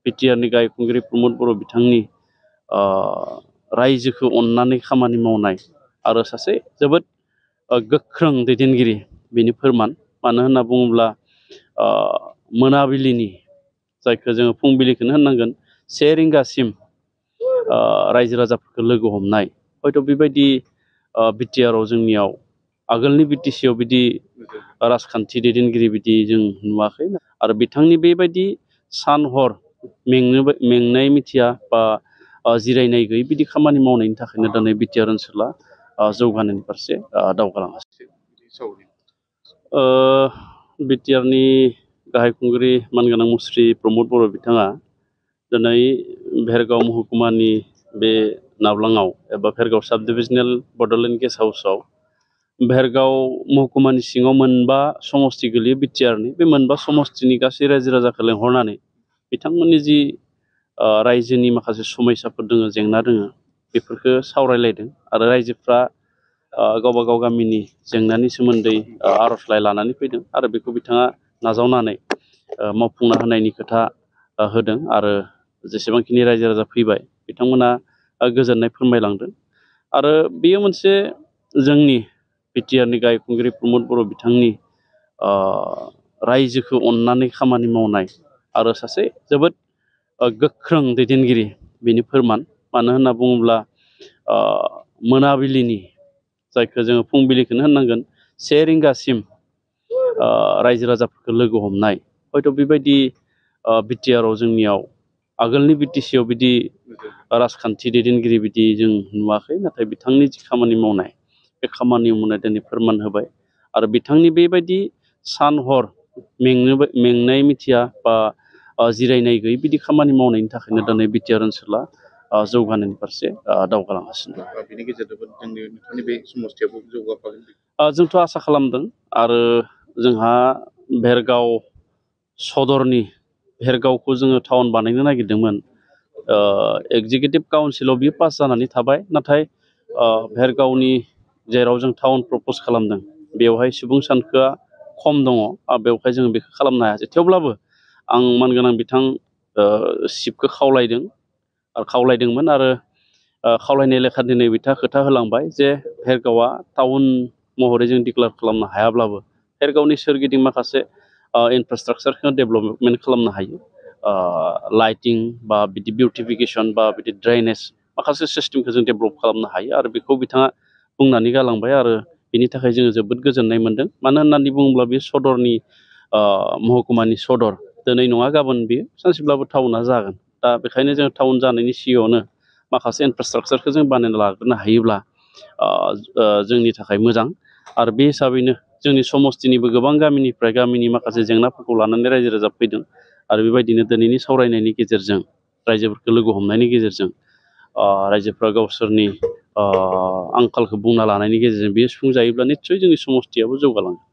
बिटिआरनि गाहाय खुंगिरि प्रमद बर' बिथांनि रायजोखौ अननानै खामानि मावनाय आरो सासे जोबोद गोख्रों दैदेनगिरि बेनि फोरमान। मानो होनना बुङोब्ला मोनाबिलिनि जायखौ जोङो फुंबिलिखौनो होननांगोन 1 रिंगासिम रायजो राजाफोरखौ लोगो हमनाय हयथ' बेबायदि बिटिआरआव जोंनियाव आगोलनि बिटिसिआव बिदि राजखान्थि दैदेनगिरि बिदि जों नुवाखै। आरो बिथांनि बेबायदि सान हर मेंनाय मिथिया बा जिरायनाय गैयै बिदि खामानि मावनायनि थाखायनो दिनै बिटिआर ओनसोला जौगानायनि फारसे दावगालांगासिनो। बिटिआरनि गाहाय खुंगिरि मानगोनां मुस्रि प्रमद बर' बिथाङा दिनै भेरगाव महकुमानि बे नावलाङाव एबा भेरगाव साब डिभिजनेल बड'लेण्ड गेस्ट हाउसआव भेरगाव महकुमानि सिङाव मोनबा समस्ति गोलैयो बिटिआरनि बे मोनबा समस्तिनि गासै रायजो राजाखौ लेंहरनानै बिथांमोननि जि रायजोनि माखासे समस्याफोर दङ जेंना दङ बेफोरखौ सावरायलायदों आरो रायजोफ्रा गावबा गाव गामिनि जेंनानि सोमोन्दै आर'जलाइ लानानै फैदों आरो बेखौ बिथाङा नाजावनानै मावफुंना होनायनि खोथा होदों आरो जेसेबांखिनि रायजो राजा फैबाय बिथांमोना गोजोननाय फोरमायलांदों। आरो बेयो मोनसे जोंनि बिटिआरनि गाहाय खुंगिरि प्रमद बर' बिथांनि रायजोखौ अननानै खामानि मावनाय आरो सासे जोबोद गोख्रों दैदेनगिरि बेनि फोरमान। मानो होनना बुङोब्ला मोनाबिलिनि जायखौ जोङो फुंबिलिखौनो होननांगोन 1 रिंगासिम रायजो राजाफोरखौ लोगो हमनाय हयथ' बेबायदि बिटिआरआव जोंनियाव आगोलनि बिटिसिआव बिदि राजखान्थि दैदेनगिरि बिदि जों नुवाखै। नाथाय बिथांनि जि खामानि मावनाय बे खामानि मावनाय दिनै फोरमान होबाय आरो बिथांनि बेबायदि सान हर मेंनाय मिथिया बा जिरायनाय गैयै बिदि खामानि मावनायनि थाखायनो दिनै बिटिआर ओनसोला जौगानायनि फारसे दावगालांगासिनो। बेनि गेजेरजोंबो जोंनि नोंथांनि बे समस्थियाबो जौगाफागोन जोंथ' आसा खालामदों। आरो जोंहा भेरगाव सदरनि भेरगावखौ जोङो टाउन बानायनो नागिरदोंमोन। एग्जिकिउटिभ काउन्सिलाव बियो पास जानानै थाबाय। नाथाय भेरगावनि जेराव जों टाउन प्रप'ज खालामदों बेवहाय सुबुं सानखोआ खम दङ बेवहाय जोङो बेखौ खालामनो हायासै। थेवब्लाबो आं मानगोनां बिथां चिफखौ खावलायदोंमोन आरो खावलायनाय लेखा दिनै बिथाङा खोथा होलांबाय जे भेरगावआ टाउन महरै जों डिक्लेयार खालामनो हायाब्लाबो भेरगावनि सोरगिदिं माखासे इनफ्रास्ट्राक्चारखौ डेभेलपमेन्ट खालामनो हायो। लाइटिं बा बिदि बिउटिफिकेसन बा बिदि ड्रेनेज माखासे सिस्टेमखौ जों डेभेलप खालामनो हायो आरो बेखौ बिथाङा बुंनानै गालांबाय आरो बेनि थाखाय जोङो जोबोद गोजोननाय मोन्दों। मानो होननानै बुङोब्ला बे सदरनि महकुमानि सदर दिनै नङा गाबोन बेयो सानसेब्लाबो टाउना जागोन। दा बेखायनो जों टाउन जानायनि सिगाङावनो माखासे इनफ्रास्ट्राक्चारखौ जों बानायना लाग्रोनो हायोब्ला जोंनि थाखाय मोजां। आरो बे हिसाबैनो जोंनि समस्तिनिबो गोबां गामिनि माखासे जेंनाफोरखौ लानानै रायजो राजा फैदों आरो बेबायदिनो दिनैनि सावरायनायनि गेजेरजों रायजोफोरखौ लोगो हमनायनि गेजेरजों रायजोफ्रा गावसोरनि आंखालखौ बुंना लानायनि गेजेरजों बेयो सुफुंजायोब्ला निस्सय जोंनि समस्तियाबो जौगालांगोन।